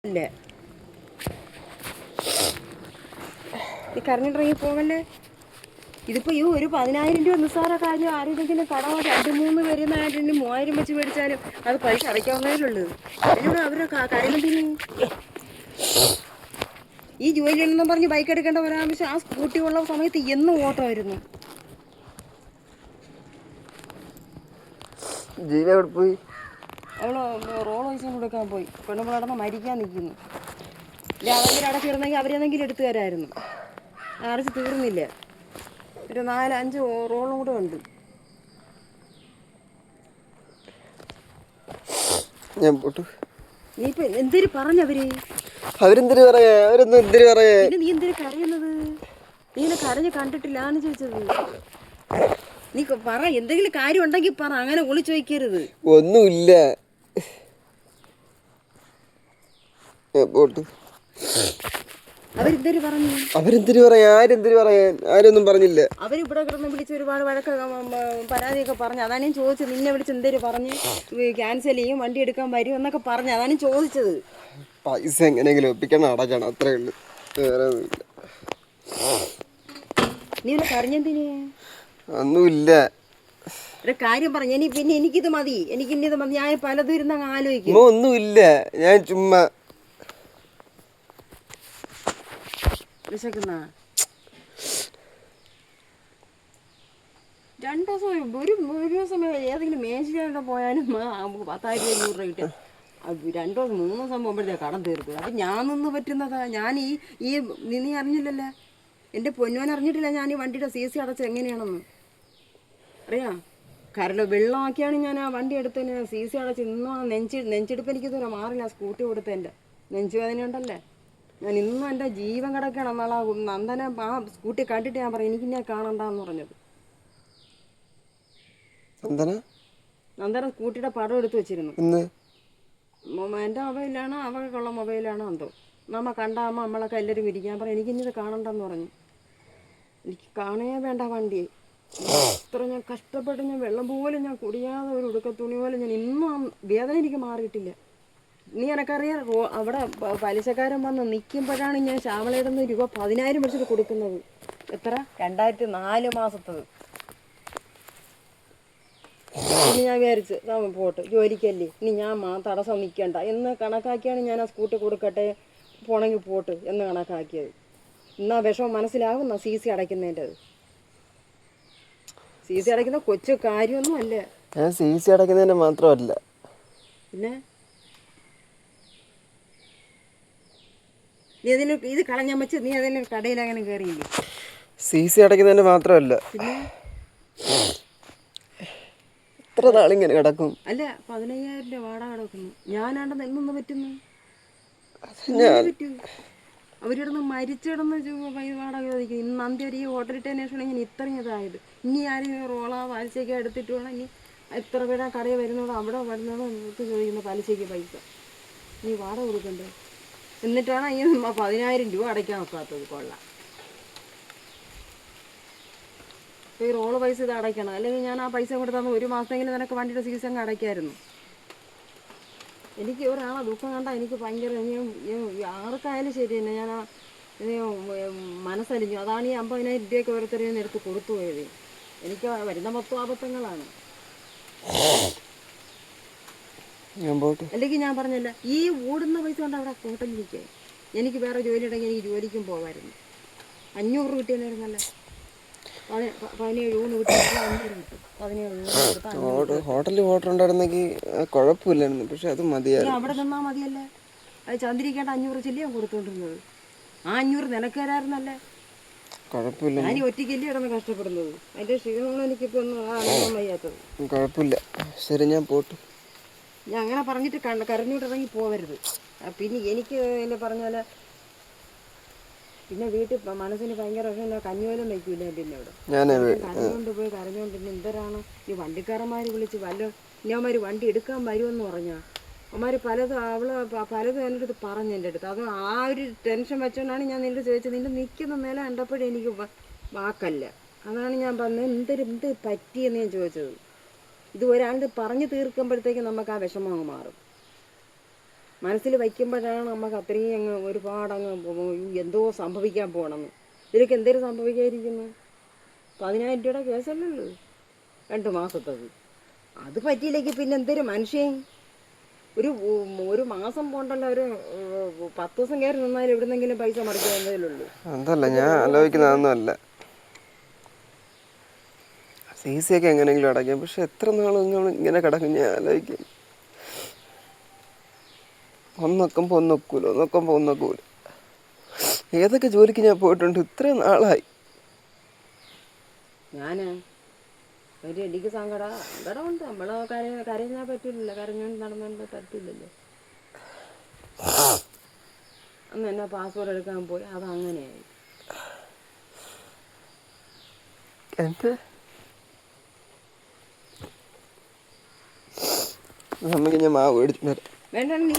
ഇല്ല നീ കരഞ്ഞിട്ടിറങ്ങി പോകല്ലേ. ഇതിപ്പോൾ ഈ ഒരു 10,000 രൂപ നിസ്സാര കാര്യം. ആരെങ്കിലും കടം 2-3 വരുന്നതായിട്ട് 3000 വെച്ച് മേടിച്ചാലും അത് പൈസ അടയ്ക്കാവുന്നതേ. അതിനോട് അവരുടെ കരയെന്തിന്? ഈ ജോലിയാണെന്നും പറഞ്ഞ് ബൈക്ക് എടുക്കേണ്ട ഒരാവശ്യം ആ സ്കൂട്ടി ഉള്ള സമയത്ത് എന്നും ഓട്ടമായിരുന്നു. പോയി അവള് റോൾ പൈസ കൊടുക്കാൻ പോയി. പെണ്ണുമ്പിളടന്ന് മരിക്കാൻ നിൽക്കുന്നു. ഇല്ല അതെങ്കിലും അടച്ചിരുന്നെങ്കിൽ അവരെന്തെങ്കിലും എടുത്തു തരായിരുന്നു. അടച്ച് തീർന്നില്ല. ഒരു 4-5 റോളും കൂടെ ഉണ്ട്. ഞാൻ പോട്ടു. നീ ഇപ്പൊ എന്തിനു പറഞ്ഞവര്? അവരെന്തിനു പറയാ? അവരൊന്നും എന്തിനു പറയാ? പിന്നെ നീ എന്തിനു കരയുന്നത്? നീ എന്നെ കരഞ്ഞ് കണ്ടിട്ടില്ലാന്ന് ചോദിച്ചത്. നീ പറ, എന്തെങ്കിലും കാര്യം ഉണ്ടെങ്കിൽ പറ, അങ്ങനെ ഒളിച്ചു വയ്ക്കരുത്. ഒന്നുമില്ല. പോട്ടു. അവരെന്തിനു പറഞ്ഞു? അവരെന്തിനു പറയാ? ആരെന്തിനു പറയാൻ? ആരൊന്നും പറഞ്ഞില്ല. അവരിവിടെ കിടന്ന് വിളിച്ച് ഒരുപാട് വഴക്ക് പരാതിയൊക്കെ പറഞ്ഞു. അതാണ് ഞാൻ ചോദിച്ചത്. നിന്നെ വിളിച്ച് എന്തേലും പറഞ്ഞ് ക്യാൻസൽ ചെയ്യും, വണ്ടി എടുക്കാൻ വരും എന്നൊക്കെ പറഞ്ഞു. അതാണ് ചോദിച്ചത്. പൈസ എങ്ങനെയെങ്കിലും ഒപ്പിക്കണം, അടക്കണം, അത്രേ ഉള്ളു. വേറെ ഒന്നുമില്ല. നീ ഒന്ന് കരഞ്ഞെന്തിന്? ഒന്നുമില്ല. ഒരു കാര്യം പറഞ്ഞു. പിന്നെ എനിക്കിത് മതി, എനിക്കിന്നത് മതി. ഞാൻ പലതും ഇരുന്ന് ആലോചിക്കും. ഒന്നുമില്ല, ഞാൻ ചുമ്മാ വിശക്കുന്ന 2 ദിവസം ഒരു ദിവസം ഏതെങ്കിലും മേശിലൂടെ പോയാലും 10,000-500 രൂപ കിട്ടും. 2 ദിവസം 3 ദിവസം പോകുമ്പോഴത്തേക്ക് കടം തീർക്കുക. അപ്പം ഞാൻ നിന്ന് പറ്റുന്നതാ. ഞാൻ ഈ നീ അറിഞ്ഞില്ലല്ലേ, എൻ്റെ പൊന്നുവൻ അറിഞ്ഞിട്ടില്ല ഞാൻ ഈ വണ്ടിയുടെ CC അടച്ചത് എങ്ങനെയാണെന്ന് അറിയാം. വെള്ളമാക്കിയാണ് ഞാൻ ആ വണ്ടി എടുത്തതിന് CC അടച്ച്. ഇന്നും നെഞ്ചെടുപ്പ് എനിക്കിതുവരെ മാറില്ല. സ്കൂട്ടി കൊടുത്തതിൻ്റെ നെഞ്ചുവേദന ഉണ്ടല്ലേ. ഞാൻ ഇന്നും എൻ്റെ ജീവൻ കിടക്കണം. എന്നാളാ നന്ദന ആ സ്കൂട്ടി കണ്ടിട്ട് ഞാൻ പറയും എനിക്കിന്നെ കാണണ്ടെന്ന് പറഞ്ഞത്. നന്ദന സ്കൂട്ടിയുടെ പടം എടുത്ത് വെച്ചിരുന്നു. എൻ്റെ മൊബൈലാണ്, അവൾക്കുള്ള മൊബൈലാണോ എന്തോ. നമ്മ കണ്ടാകുമ്പോൾ നമ്മളൊക്കെ എല്ലാവരും ഇരിക്കാൻ പറയും എനിക്കിന്നത് കാണണ്ടെന്ന് പറഞ്ഞു. എനിക്ക് കാണേ വേണ്ട വണ്ടി. അത്ര ഞാൻ കഷ്ടപ്പെട്ട് ഞാൻ വെള്ളം പോലും ഞാൻ കുടിയാതെ ഒരു ഉടുക്കത്തുണി പോലും ഞാൻ ഇന്നും ആ വേദന എനിക്ക് മാറിയിട്ടില്ല. നീ എനക്കറിയാം, അവിടെ പലിശക്കാരൻ വന്ന് നിൽക്കുമ്പോഴാണ് ഞാൻ ശ്യാമളയുടെ നിന്ന് രൂപ 10,000 വെച്ചിട്ട് കൊടുക്കുന്നത്. എത്ര? 2004 മാസത്തത്. ഇനി ഞാൻ വിചാരിച്ച് പോട്ട് ജോലിക്കല്ലേ, ഇനി ഞാൻ തടസ്സം നിൽക്കണ്ട എന്ന് കണക്കാക്കിയാണ് ഞാൻ ആ സ്കൂട്ടി കൊടുക്കട്ടെ, പോണെങ്കിൽ പോട്ട് എന്ന് കണക്കാക്കിയത്. എന്നാ വിഷമം മനസ്സിലാകുന്ന CC അടയ്ക്കുന്നതിൻ്റെത്. CC അടയ്ക്കുന്ന കൊച്ചു കാര്യമൊന്നും അല്ല. ഞാൻ CC അടയ്ക്കുന്നതിൻ്റെ മാത്രമല്ല. പിന്നെ നീ അതിന് ഇത് കളഞ്ഞാൻ വെച്ച് നീ അതിന് കടയിൽ അങ്ങനെ കയറിയില്ലേ? CC അടയ്ക്കുന്നതിൻ്റെ മാത്രമല്ല. പിന്നെ എത്ര നാളിങ്ങനെ കിടക്കും? അല്ല, 15,000 രൂപ വാടക കിടക്കുന്നു. ഞാനാണ്ടെന്ന് എന്നൊന്ന് പറ്റുന്നു പറ്റൂ. അവരിടന്ന് മരിച്ചിടന്ന് വാടക ചോദിക്കും. ഇന്ന് അന്ത്യം ഈ ഹോട്ടൽ ടെനേഷനാണ് ഞാൻ ഇത്രയും ഇതായത്. ഇനി ആരും റോളാ പലിശയ്ക്ക് എടുത്തിട്ട് വേണം ഇനി എത്ര പേരാ കടയിൽ വരുന്നതോ അവിടെ വരുന്നതോ നമുക്ക് ചോദിക്കുന്ന പലിശയ്ക്ക് പൈസ നീ വാടക കൊടുക്കണ്ടേ. എന്നിട്ടാണ് ഈ 10,000 രൂപ അടയ്ക്കാൻ ഒക്കാത്തത്. കൊള്ളാം. ഈ റോള് പൈസ ഇത് അടയ്ക്കണം. അല്ലെങ്കിൽ ഞാൻ ആ പൈസ കൊടുത്താൽ 1 മാസമെങ്കിലും നിനക്ക് വണ്ടിയുടെ CC അങ്ങ് അടയ്ക്കായിരുന്നു. എനിക്ക് ഒരാളെ ദുഃഖം കണ്ടാൽ എനിക്ക് ഭയങ്കര ആർക്കായാലും ശരി തന്നെ ഞാൻ മനസ്സലിഞ്ഞു. അതാണ് ഈ 50,000 രൂപയ്ക്ക് ഓരോരുത്തരെയും എടുത്ത് കൊടുത്തു പോയത്. എനിക്ക് വരുന്ന മൊത്തം ആപത്തങ്ങളാണ്. അല്ലെങ്കിൽ ഞാൻ പറഞ്ഞല്ല, ഈ ഓടുന്ന പൈസ കൊണ്ട് അവിടെ ഹോട്ടലിലേക്ക് എനിക്ക് വേറെ ജോലി ഉണ്ടെങ്കിൽ എനിക്ക് ജോലിക്കും പോകാമായിരുന്നു. 500 കിട്ടിയെന്നായിരുന്നല്ലേ. 17 കിട്ടി 500 കിട്ടും. 17 ഹോട്ടലിൽ ഓർഡർ ഉണ്ടായിരുന്നെങ്കിൽ കുഴപ്പമില്ലായിരുന്നു. പക്ഷെ അത് മതിയായിരുന്നു. അവിടെ നിന്നാൽ മതിയല്ലേ. അത് ചന്ദ്രിക്കേണ്ട 500 ചില്ലിയാണ് കൊടുത്തോണ്ടിരുന്നത്. ആ 500 നിനക്ക് തരാറുന്നല്ലേ. കുഴപ്പമില്ല. ഞാൻ ഒറ്റയ്ക്കല്ലേ കിടന്ന് കഷ്ടപ്പെടുന്നത്. അതിൻ്റെ ക്ഷീണങ്ങൾ എനിക്കിപ്പോൾ ഒന്നും അറിയാൻ വയ്യാത്തത്. കുഴപ്പമില്ല. ശരി, ഞാൻ പോട്ടു. ഞാൻ അങ്ങനെ പറഞ്ഞിട്ട് കരഞ്ഞോട്ടിറങ്ങി പോകരുത്. പിന്നെ എനിക്ക് എന്നെ പറഞ്ഞാൽ പിന്നെ വീട്ടിൽ മനസ്സിന് ഭയങ്കര കഞ്ഞിവലും വയ്ക്കൂല. പിന്നെ ഇവിടെ കരഞ്ഞോണ്ട് പോയി കരഞ്ഞോണ്ട് പിന്നെ എന്തരാണ് ഈ വണ്ടിക്കാരന്മാർ വിളിച്ച് ഇന്നവന്മാർ വണ്ടി എടുക്കാൻ വരുമെന്ന് പറഞ്ഞാൽ അവന്മാർ പലതും എൻ്റെ അടുത്ത് പറഞ്ഞു. എൻ്റെ അടുത്ത് അത് ആ ഒരു ടെൻഷൻ വെച്ചുകൊണ്ടാണ് ഞാൻ നിൻ്റെ ചോദിച്ചത്. നിൻ്റെ നിൽക്കുന്ന നില കണ്ടപ്പോഴേ എനിക്ക് വാക്കല്ല. അതാണ് ഞാൻ പറഞ്ഞത് എന്ത് പറ്റിയെന്ന് ഞാൻ ചോദിച്ചത്. ഇത് ഒരാണ്ട് പറഞ്ഞു തീർക്കുമ്പോഴത്തേക്ക് നമുക്ക് ആ വിഷമം അങ്ങ് മാറും. മനസ്സിൽ വയ്ക്കുമ്പോഴാണ് നമുക്ക് അത്രയും അങ്ങ് ഒരുപാടങ്ങ് എന്തോ സംഭവിക്കാൻ പോകണമെന്ന്. ഇതിലേക്ക് എന്തേലും സംഭവിക്കാതിരിക്കുന്നു? 10,000 രൂപയുടെ കേസല്ലല്ലോ 2 മാസത്തത്. അത് പറ്റിയില്ലെങ്കിൽ പിന്നെ എന്തൊരു മനുഷ്യൻ ഒരു മാസം പോണ്ടല്ലോ, ഒരു 10 ദിവസം കയറി നിന്നാലും എവിടുന്നെങ്കിലും പൈസ മറിക്കുന്നതേ ഉള്ളൂ. അതല്ല ഞാൻ ആലോചിക്കുന്നതൊന്നുമല്ല, CC ഒക്കെ എങ്ങനെയെങ്കിലും അടയ്ക്കാം. പക്ഷെ എത്ര നാൾ ഇങ്ങനെ കിടക്കും ഞാൻ ആലോചിക്കും. ഒന്നൊക്കുമ്പോൾ ഒന്നൊക്കൂല. ഏതൊക്കെ ജോലിക്ക് ഞാൻ പോയിട്ടുണ്ട് ഇത്രയും നാളായി. ഞാൻ എനിക്ക് സങ്കടമുണ്ട്. നമ്മൾ കരഞ്ഞാൽ പറ്റില്ലല്ലോ, കരഞ്ഞോണ്ട് നടന്നുകൊണ്ട് പറ്റില്ലല്ലോ. അന്ന് എന്നെ പാസ്പോർട്ട് എടുക്കാൻ പോയി, അതങ്ങനെയായി. എൻ്റെ അമ്മയ്ക്ക് ഞാൻ മാവ് മേടിച്ചു വേണ്ട, നീ